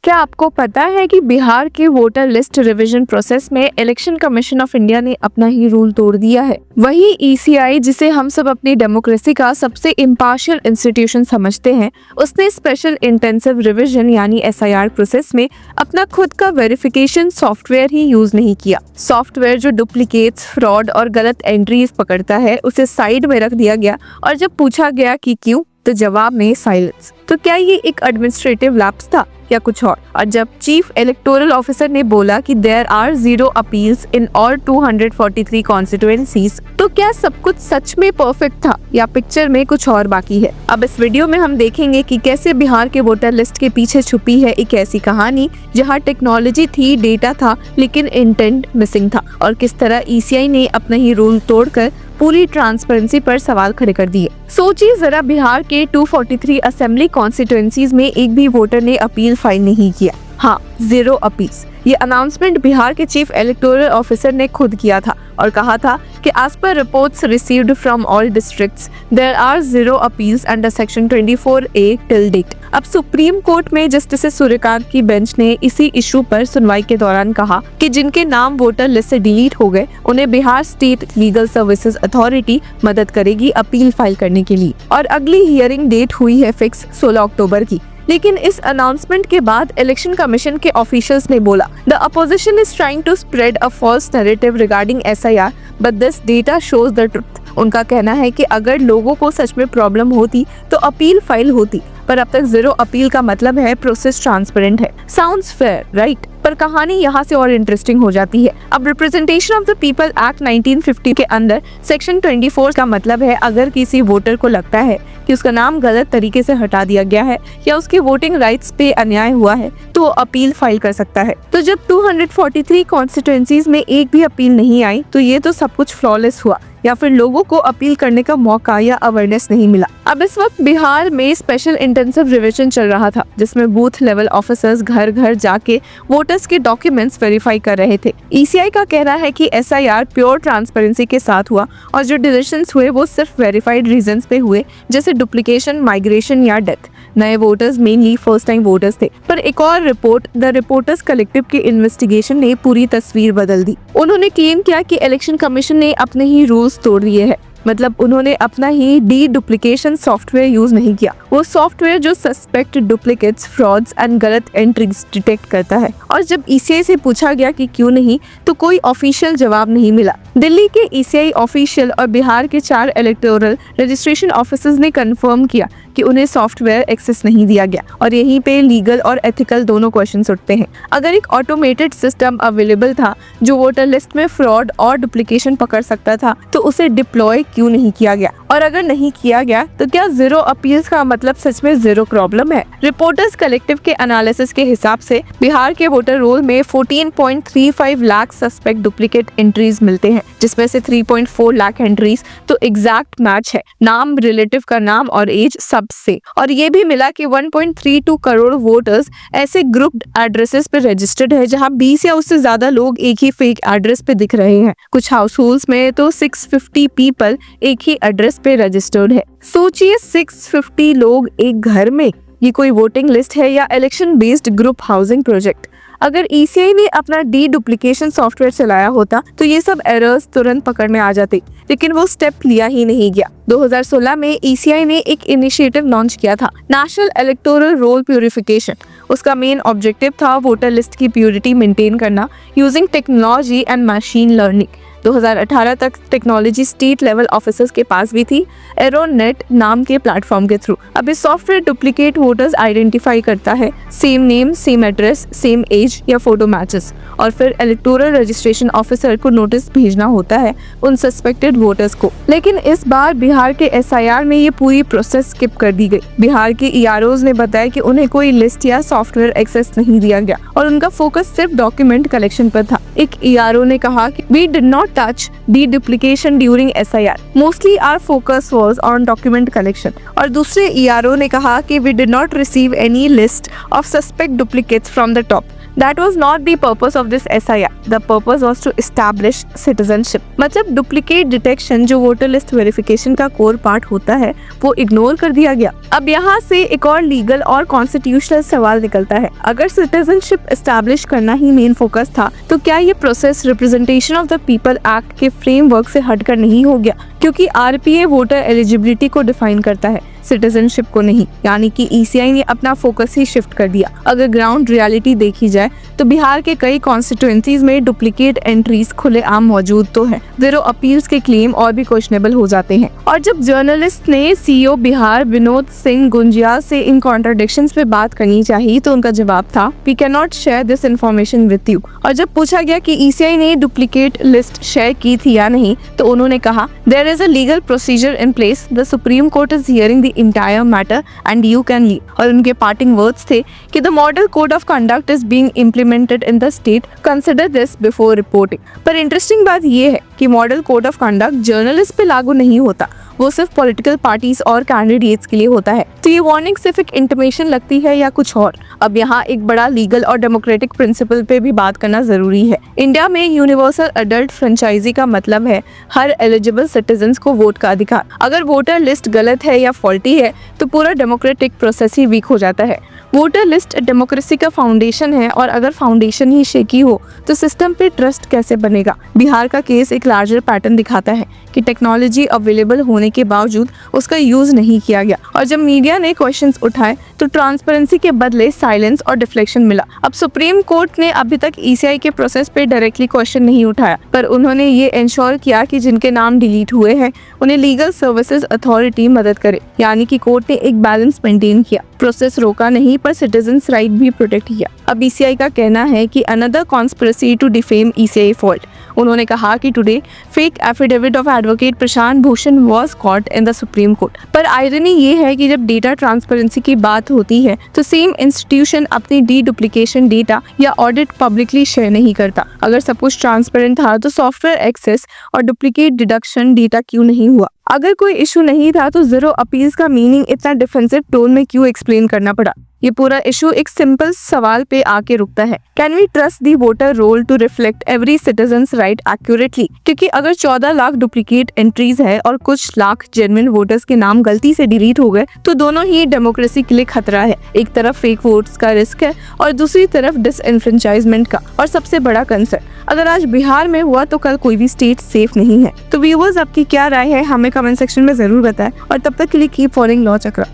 क्या आपको पता है कि बिहार के वोटर लिस्ट रिवीजन प्रोसेस में इलेक्शन कमीशन ऑफ इंडिया ने अपना ही रूल तोड़ दिया है। वही ईसीआई, जिसे हम सब अपनी डेमोक्रेसी का सबसे इम्पार्शियल इंस्टीट्यूशन समझते हैं, उसने स्पेशल इंटेंसिव रिवीजन यानी एसआईआर प्रोसेस में अपना खुद का वेरिफिकेशन सॉफ्टवेयर ही यूज नहीं किया। सॉफ्टवेयर जो डुप्लीकेट्स, फ्रॉड और गलत एंट्रीज पकड़ता है, उसे साइड में रख दिया गया और जब पूछा गया कि क्यों, तो जवाब में साइलेंस। तो क्या ये एक एडमिनिस्ट्रेटिव लैप्स था या कुछ और जब चीफ इलेक्टोरल ऑफिसर ने बोला कि there are 0 appeals in all 243 constituencies, तो क्या सब कुछ सच में परफेक्ट था या पिक्चर में कुछ और बाकी है? अब इस वीडियो में हम देखेंगे कि कैसे बिहार के वोटर लिस्ट के पीछे छुपी है एक ऐसी कहानी जहां टेक्नोलॉजी थी, डेटा था, लेकिन इंटेंट मिसिंग था, और किस तरह ईसीआई ने अपना ही रूल तोड़कर पूरी ट्रांसपेरेंसी पर सवाल खड़े कर दिए। सोचिए जरा, बिहार के 243 असेंबली कॉन्स्टिट्यूएंसीज में एक भी वोटर ने अपील फाइल नहीं किया। हाँ, 0 अपील्स। ये अनाउंसमेंट बिहार के चीफ इलेक्टोरल ऑफिसर ने खुद किया था और कहा था कि as per reports received from all districts there are 0 appeals under section 24A till date. अब सुप्रीम कोर्ट में जस्टिस सूर्यकांत की बेंच ने इसी इशू पर सुनवाई के दौरान कहा कि जिनके नाम वोटर लिस्ट से डिलीट हो गए, उन्हें Bihar state legal services authority मदद करेगी अपील फाइल करने के लिए, और अगली हियरिंग डेट हुई है फिक्स 16 अक्टूबर की। लेकिन इस अनाउंसमेंट के बाद इलेक्शन कमीशन के ऑफिशियल्स ने बोला, the opposition is trying to spread a false narrative regarding SIR, but this data shows the truth. उनका कहना है कि अगर लोगों को सच में प्रॉब्लम होती तो अपील फाइल होती, पर अब तक 0 अपील का मतलब है प्रोसेस ट्रांसपेरेंट है। Sounds fair, right? पर कहानी यहाँ से और इंटरेस्टिंग हो जाती है। अब representation of the people act 1950 के अंदर सेक्शन 24 का मतलब है, अगर किसी वोटर को लगता है कि उसका नाम गलत तरीके से हटा दिया गया है या उसके वोटिंग राइट्स पे अन्याय हुआ है, तो वो अपील फाइल कर सकता है। तो जब 243 कॉन्स्टिट्यूएंसीज में एक भी अपील नहीं आई, तो ये तो सब कुछ फ्लॉलेस हुआ, या फिर लोगों को अपील करने का मौका या अवेयरनेस नहीं मिला। अब इस वक्त बिहार में स्पेशल इंटेंसिव रिवीजन चल रहा था, जिसमें बूथ लेवल ऑफिसर्स घर घर जाके वोटर्स के डॉक्यूमेंट्स वेरीफाई कर रहे थे। ईसीआई का कहना है कि एसआईआर प्योर ट्रांसपेरेंसी के साथ हुआ और जो डिसीजंस हुए वो सिर्फ वेरीफाइड रीजंस पे हुए, जैसे डुप्लीकेशन, माइग्रेशन या डेथ। नए voters mainly first time voters थे। पर एक और रिपोर्ट, द रिपोर्टर्स कलेक्टिव के इन्वेस्टिगेशन ने पूरी तस्वीर बदल दी। उन्होंने क्लेम किया कि इलेक्शन कमीशन ने अपने ही रूल्स तोड़ दिए हैं। मतलब उन्होंने अपना ही डी डुप्लीकेशन सॉफ्टवेयर यूज नहीं किया, वो सॉफ्टवेयर जो सस्पेक्ट डुप्लीकेट्स, फ्रॉड्स एंड गलत एंट्रीज डिटेक्ट करता है। और जब ईसीआई से पूछा गया कि क्यों नहीं, तो कोई ऑफिशियल जवाब नहीं मिला। दिल्ली के ईसीआई ऑफिशियल और बिहार के 4 इलेक्टोरल रजिस्ट्रेशन ऑफिसर्स ने कंफर्म किया कि उन्हें सॉफ्टवेयर एक्सेस नहीं दिया गया, और यहीं पे लीगल और एथिकल दोनों क्वेश्चंस उठते हैं। अगर एक ऑटोमेटेड सिस्टम अवेलेबल था जो वोटर लिस्ट में फ्रॉड और डुप्लीकेशन पकड़ सकता था, तो उसे डिप्लॉय क्यों नहीं किया गया? और अगर नहीं किया गया, तो क्या 0 अपील्स का मतलब सच में 0 प्रॉब्लम है? रिपोर्टर्स कलेक्टिव के एनालिसिस के हिसाब से बिहार के वोटर रोल में 14.35 लाख सस्पेक्ट डुप्लीकेट एंट्रीज मिलते हैं, जिसमें से 3.4 लाख एंट्रीज तो एग्जैक्ट मैच है, नाम, रिलेटिव का नाम और एज सबसे। और ये भी मिला कि 1.32 करोड़ वोटर्स ऐसे ग्रुप्ड एड्रेसेस पे रजिस्टर्ड है जहां 20 या उससे ज्यादा लोग एक ही फेक एड्रेस पे दिख रहे हैं। कुछ हाउस होल्ड्स में तो 650 पीपल एक ही एड्रेस पे रजिस्टर्ड है। सोचिए, 650 लोग एक घर में, ये कोई वोटिंग लिस्ट है या election based group housing project? अगर ईसीआई ने अपना डी डुप्लीकेशन सॉफ्टवेयर चलाया होता तो ये सब एरर्स तुरंत पकड़ में आ जाते, लेकिन वो स्टेप लिया ही नहीं गया। 2016 में ईसीआई ने एक इनिशिएटिव लॉन्च किया था, नेशनल इलेक्टोरल रोल प्यूरिफिकेशन। उसका मेन ऑब्जेक्टिव था वोटर लिस्ट की प्यूरिटी मेंटेन करना using technology and machine learning. 2018 तक टेक्नोलॉजी स्टेट लेवल ऑफिसर्स के पास भी थी, एरोनेट नाम के प्लेटफॉर्म के थ्रू। अब इस सॉफ्टवेयर डुप्लीकेट वोटर्स आइडेंटिफाई करता है, same name, same address, same age या फोटो मैचेस, और फिर इलेक्टोरल रजिस्ट्रेशन ऑफिसर को नोटिस भेजना होता है उन सस्पेक्टेड वोटर्स को। लेकिन इस बार बिहार के एसआईआर में ये पूरी प्रोसेस स्किप कर दी गई। बिहार के ईआरओज ने बताया कि उन्हें कोई लिस्ट या सॉफ्टवेयर एक्सेस नहीं दिया गया और उनका फोकस सिर्फ डॉक्यूमेंट कलेक्शन पर था। एक ईआरओ ने कहा कि we did not touch de-duplication during SIR. Mostly our focus was on document collection. और दूसरे ERO ने कहा कि we did not receive any list of suspect duplicates from the top. That was not the purpose of this SIR. The purpose was to establish citizenship. मतलब duplicate detection जो voter list verification का core part होता है वो ignore कर दिया गया। अब यहाँ से एक और लीगल और कॉन्स्टिट्यूशनल सवाल निकलता है, अगर सिटीजनशिप एस्टैब्लिश करना ही मेन फोकस था तो क्या ये process representation of the people act के फ्रेमवर्क से हटकर नहीं हो गया? क्योंकि आरपीए वोटर एलिजिबिलिटी को डिफाइन करता है, सिटीजनशिप को नहीं। यानी कि ईसीआई ने अपना फोकस ही शिफ्ट कर दिया। अगर ग्राउंड रियलिटी देखी जाए तो बिहार के कई कॉन्स्टिट्यूएंसीज में डुप्लीकेट एंट्रीज खुलेआम मौजूद तो है, ज़ीरो अपील्स के क्लेम और भी क्वेश्चनेबल हो जाते हैं। और जब जर्नलिस्ट ने सीईओ बिहार विनोद सिंह गुंजिया से इन कॉन्ट्राडिक्शंस पे बात करनी चाहिए तो उनका जवाब था, we can not share this information with you. और जब पूछा गया कि ईसीआई ने डुप्लीकेट लिस्ट शेयर की थी या नहीं तो उन्होंने कहा, there is a legal procedure in place, the Supreme Court is hearing the entire matter and you can leave। और उनके पार्टिंग वर्ड्स थे कि the model code of conduct is being implemented in the state, consider this before reporting। पर interesting बात ये है कि model code of conduct journalist पे लागू नहीं होता, वो सिर्फ पॉलिटिकल पार्टीज और कैंडिडेट्स के लिए होता है। तो ये वार्निंग सिर्फ एक इंटीमेशन लगती है या कुछ और? अब यहाँ एक बड़ा लीगल और डेमोक्रेटिक प्रिंसिपल पे भी बात करना जरूरी है। इंडिया में यूनिवर्सल अडल्ट फ्रेंचाइजी का मतलब है हर एलिजिबल सिटीजन को वोट का अधिकार। अगर वोटर लिस्ट गलत है या फॉल्टी है तो पूरा डेमोक्रेटिक प्रोसेस ही वीक हो जाता है। वोटर लिस्ट डेमोक्रेसी का फाउंडेशन है और अगर फाउंडेशन ही शेकी हो तो सिस्टम पे ट्रस्ट कैसे बनेगा? बिहार का केस एक लार्जर पैटर्न दिखाता है कि टेक्नोलॉजी अवेलेबल होने के बावजूद उसका यूज नहीं किया गया और जब मीडिया ने क्वेश्चंस उठाए तो ट्रांसपेरेंसी के बदले साइलेंस और डिफ्लेक्शन मिला। अब सुप्रीम कोर्ट ने अभी तक ईसीआई के प्रोसेस पे डायरेक्टली क्वेश्चन नहीं उठाया, पर उन्होंने ये इंश्योर किया कि जिनके नाम डिलीट हुए हैं उन्हें लीगल सर्विसेज अथॉरिटी मदद करे। यानी कि कोर्ट ने एक बैलेंस मेंटेन किया, प्रोसेस रोका नहीं पर सिटीजन्स राइट भी प्रोटेक्ट किया। अब ईसीआई का कहना है कि another conspiracy to defame ECI fault. उन्होंने कहा कि today fake affidavit of advocate Prashant Bhushan was caught in the Supreme Court. पर आयरनी ये है कि जब डेटा ट्रांसपेरेंसी की बात होती है तो सेम इंस्टीट्यूशन अपनी डी डुप्लीकेशन डेटा या ऑडिट पब्लिकली शेयर नहीं करता। अगर सब कुछ ट्रांसपेरेंट था तो सॉफ्टवेयर एक्सेस और डुप्लीकेट डिडक्शन डेटा क्यों नहीं हुआ? अगर कोई इशू नहीं था तो जीरो अपील्स का मीनिंग इतना डिफेंसिव टोन में क्यों एक्सप्लेन करना पड़ा? ये पूरा इशू एक सिंपल सवाल पे आके रुकता है, can we trust the voter roll to reflect every citizen's right accurately? क्योंकि अगर 14 लाख डुप्लीकेट एंट्रीज है और कुछ लाख जेन्युइन वोटर्स के नाम गलती से डिलीट हो गए तो दोनों ही डेमोक्रेसी के लिए खतरा है। एक तरफ फेक वोट्स का रिस्क है और दूसरी तरफ डिसइनफ्रेंचाइजमेंट का। और सबसे बड़ा कंसर्न, अगर आज बिहार में हुआ तो कल कोई भी स्टेट सेफ नहीं है। तो व्यूअर्स, आपकी क्या राय है हमें कमेंट सेक्शन में जरूर बताएं और तब तक के लिए कीप फॉलोइंग लॉ चक्रा।